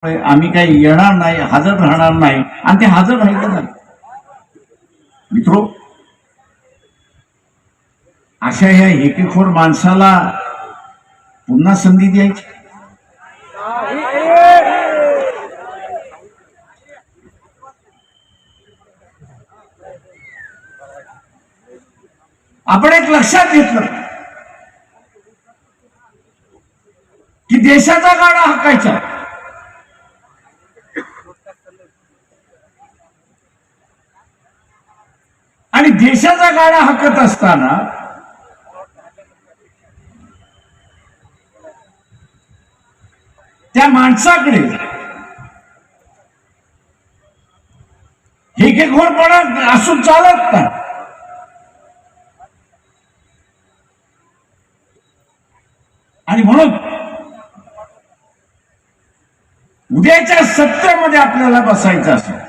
आम्ही काही येणार नाही, हजर राहणार नाही, आणि ते हजर राहायचं नाही. मित्रो, अशा या एकेखोर माणसाला पुन्हा संधी द्यायची? आपण एक लक्षात घेतलं की देशाचा गाडा हाकायचा, आणि देशाचा गाडा हाकत असताना त्या माणसाकडे हेकेखोरपणा असून चालत नाही. आणि म्हणून उद्याच्या सत्तेमध्ये आपल्याला बसायचं असेल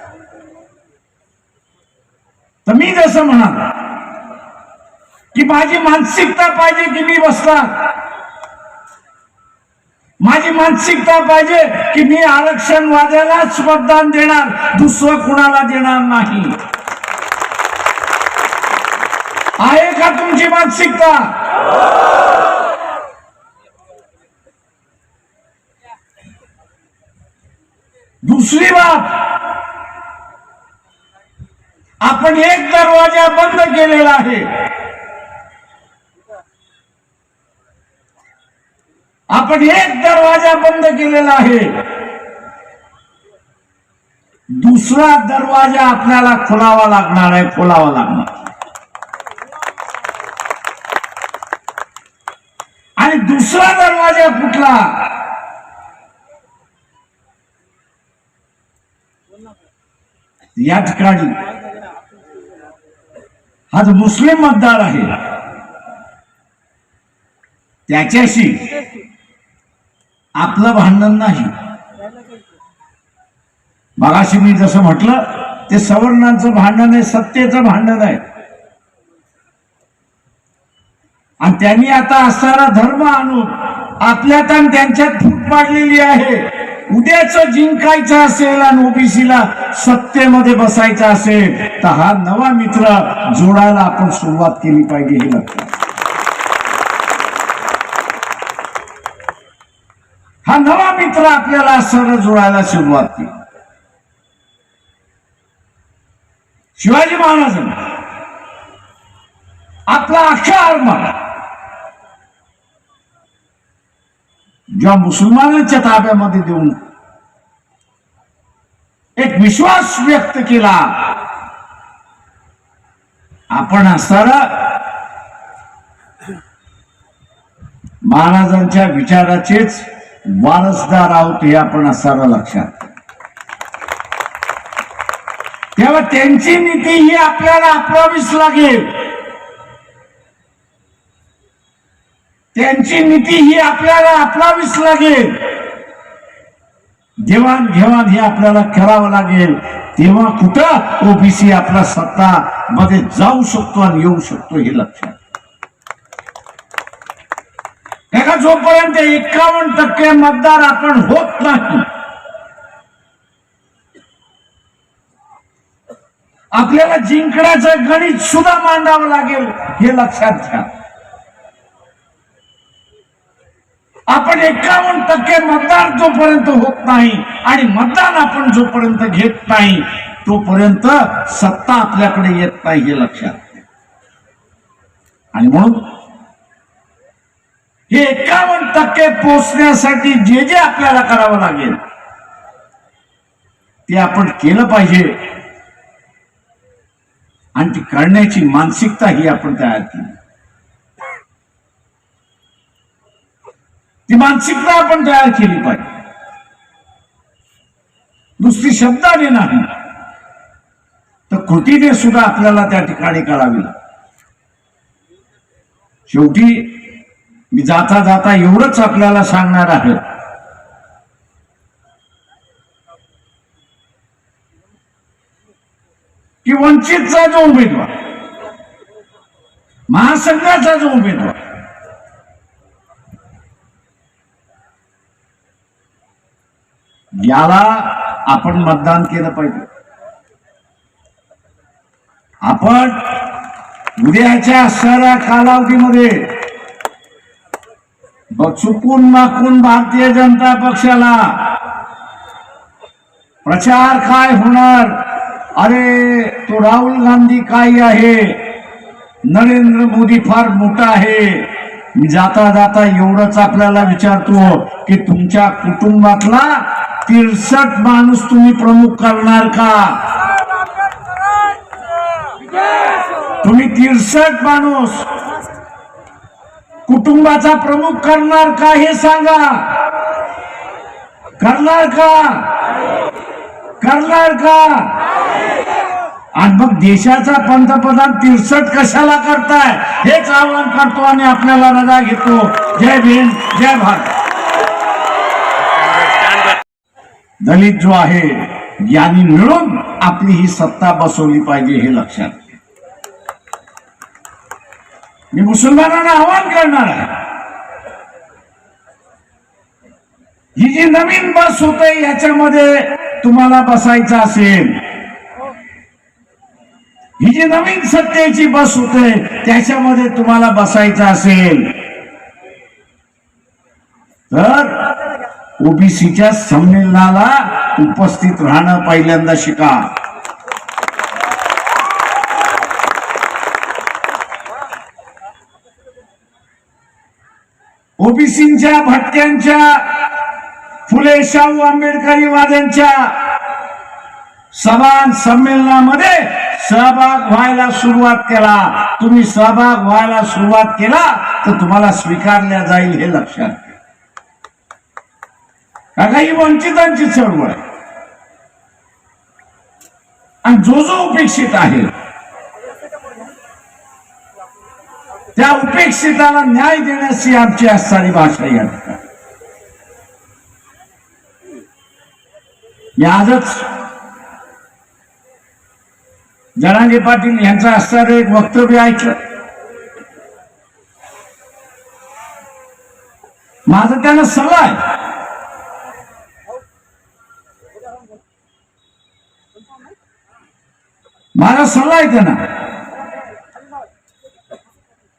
तर मी जसं म्हणाल की माझी मानसिकता पाहिजे की मी बसणार, माझी मानसिकता पाहिजे की मी आरक्षणवाद्यालाच मतदान देणार, दुसरं कुणाला देणार नाही. आहे का तुमची मानसिकता? दुसरी बात, आपण एक दरवाजा बंद केलेला आहे. आपण एक दरवाजा बंद केलेला आहे, दुसरा दरवाजा आपल्याला खोलावा लागणार आहे, खोलावा लागणार. आणि दुसरा दरवाजा कुठला? या ठिकाणी हा जो मुस्लिम मतदार आहे त्याच्याशी आपलं भांडण नाही. मगाशी मी जसं म्हटलं ते सवर्णांचं भांडण आहे, सत्तेचं भांडण आहे. आणि त्यांनी आता असणारा धर्म आणून आपल्यात आणि त्यांच्यात फूट पाडलेली आहे. उद्याच जिंकायचं असेल आणि ओबीसीला सत्तेमध्ये बसायचं असेल तर हा नवा मित्र जोडायला आपण सुरुवात केली पाहिजे, हे लक्षात. हा नवा मित्र आपल्याला सरळ जोडायला सुरुवात केली. शिवाजी महाराजांनी आपला अख्खा आरमार जेव्हा मुसलमानांच्या ताब्यामध्ये देऊन एक विश्वास व्यक्त केला, आपण असताना महाराजांच्या विचाराचेच वारसदार आहोत हे आपण असताना लक्षात. तेव्हा त्यांची नीती ही आपल्याला अपनावीच लागेल, त्यांची नीती ही आपल्याला अपनावीच लागेल. देवाणघेवाण हे आपल्याला करावं लागेल. तेव्हा कुठं ओबीसी आपला सत्ता मध्ये जाऊ शकतो आणि येऊ शकतो, हे लक्षात. एका जोपर्यंत 51% मतदार आपण होत नाही, आपल्याला जिंकण्याचं गणित सुद्धा मांडावं लागेल, हे लक्षात घ्या. आपण 51% मतदार जोपर्यंत होत नाही आणि मतदान आपण जोपर्यंत घेत नाही तोपर्यंत सत्ता आपल्याकडे येत नाही, हे लक्षात. आणि म्हणून हे 51% पोहोचण्यासाठी जे जे आपल्याला करावं लागेल ते आपण केलं पाहिजे. आणि ती करण्याची मानसिकता ही आपण तयार केली. ती मानसिकता आपण तयार केली पाहिजे, नुसती शब्दाने नाही तर कृतीने सुद्धा आपल्याला त्या ठिकाणी करावी. शेवटी मी जाता जाता एवढंच आपल्याला सांगणार आहे की वंचितचा जो उमेदवार, महासंघाचा जो उमेदवार याला आपण मतदान केलं पाहिजे. आपण उद्याच्या असणाऱ्या कालावधीमध्ये चुकून माकून भारतीय जनता पक्षाला प्रचार काय होणार, अरे तो राहुल गांधी काय आहे, नरेंद्र मोदी फार मोठा आहे. मी जाता जाता एवढंच आपल्याला विचारतो की तुमच्या कुटुंबातला 63 माणूस तुम्ही प्रमुख करणार का? तुम्ही 63 माणूस कुटुंबाचा प्रमुख करणार का हे सांगा. करणार का? करणार का? आणि मग देशाचा पंतप्रधान 63 कशाला करताय हेच आवाहन करतो आणि आपल्याला रजा घेतो. जय भीम, जय भारत. दलित जो आहे यांनी मिळून आपली ही सत्ता बसवली पाहिजे हे लक्षात. मी मुसलमानांना आवाहन करणार आहे, ही जी नवीन बस होते याच्यामध्ये तुम्हाला बसायचं असेल, ही जी नवीन सत्तेची बस होते त्याच्यामध्ये तुम्हाला बसायचं असेल तर ओबीसीच्या संमेलनाला उपस्थित राहणं पहिल्यांदा शिका. ओबीसींच्या, भटक्यांच्या, फुले शाहू आंबेडकरीवाद्यांच्या सभा संमेलनामध्ये सहभाग व्हायला सुरुवात केला. तुम्ही सहभाग व्हायला सुरुवात केला तर तुम्हाला स्वीकारल्या जाईल हे लक्षात घ्या. कारण ही वंचितांची चळवळ आहे आणि जो जो उपेक्षित आहे त्या उपेक्षिताला न्याय देण्याची आमची असणारी भाषा या ठिकाणी. मी आजच जरांगे पाटील यांचं असणारं एक वक्तव्य ऐकलं. माझा त्यांना सल्ला आहे, माझा सल्ला आहे त्यांना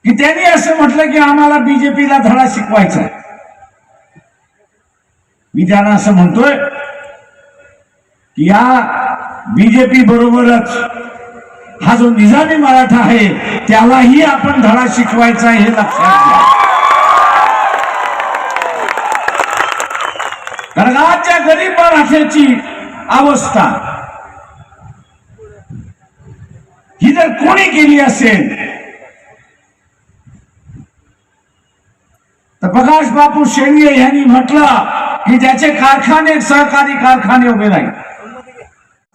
की त्यांनी असं म्हटलं की आम्हाला बीजेपीला धडा शिकवायचा. मी त्यांना असं म्हणतोय की या बीजेपी बरोबरच हा जो निजामी मराठा आहे त्यालाही आपण धडा शिकवायचा हे लक्षात घ्या. कारण आजच्या गरीब मराठ्याची अवस्था ही जर कोणी केली असेल तर प्रकाश बापू शेंगे यांनी म्हटलं की ज्याचे कारखाने, सहकारी कारखाने उभे राहील,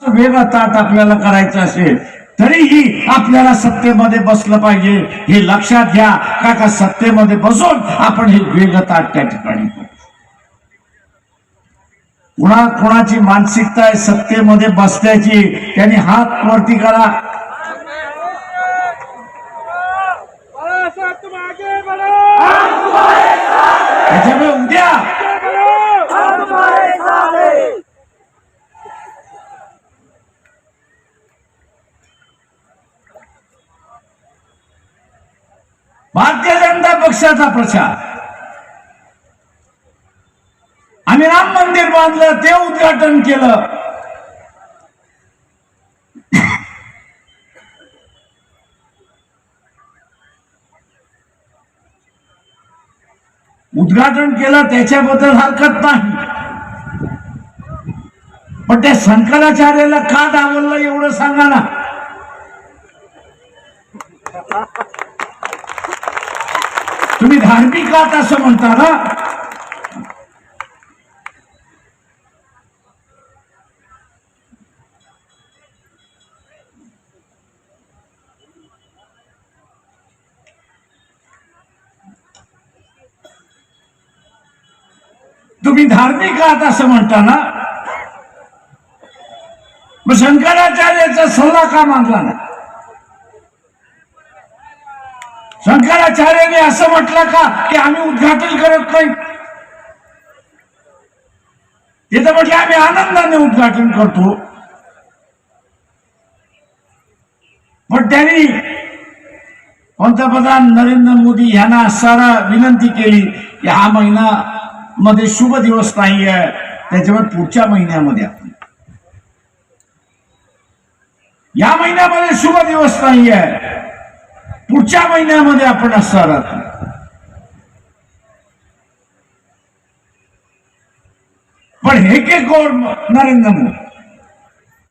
वेगळं ताट आपल्याला करायचं असेल तरीही आपल्याला सत्तेमध्ये बसलं पाहिजे हे लक्षात घ्या. का सत्तेमध्ये बसून आपण हे वेगळं ताट त्या ठिकाणी करू. कोणाची मानसिकता आहे सत्तेमध्ये बसण्याची, त्यांनी हात वरती करा. त्याच्यामुळे उद्या भारतीय जनता पक्षाचा प्रचार, आम्ही राम मंदिर बांधलं, ते उद्घाटन केलं. उद्घाटन केलं त्याच्याबद्दल हरकत नाही, पण त्या शंकराचार्याला का डावललं एवढं सांगा ना. तुम्ही धार्मिक आहात असं म्हणता ना. तुम्ही धार्मिक आहात असं म्हणता ना, मग शंकराचार्याचा सल्ला का मानला ना? शंकराचार्याने असं म्हटलं का की आम्ही उद्घाटन करत नाही? ते तर म्हटलं आम्ही आनंदाने उद्घाटन करतो, पण त्यांनी पंतप्रधान नरेंद्र मोदी यांना सारा विनंती केली की हा महिना मध्ये शुभ दिवस नाही आहे, त्याच्यावर पुढच्या महिन्यामध्ये आपण, या महिन्यामध्ये शुभ दिवस नाही आहे, पुढच्या महिन्यामध्ये आपण असणार आहात. पण हे के कोण? नरेंद्र मोदी.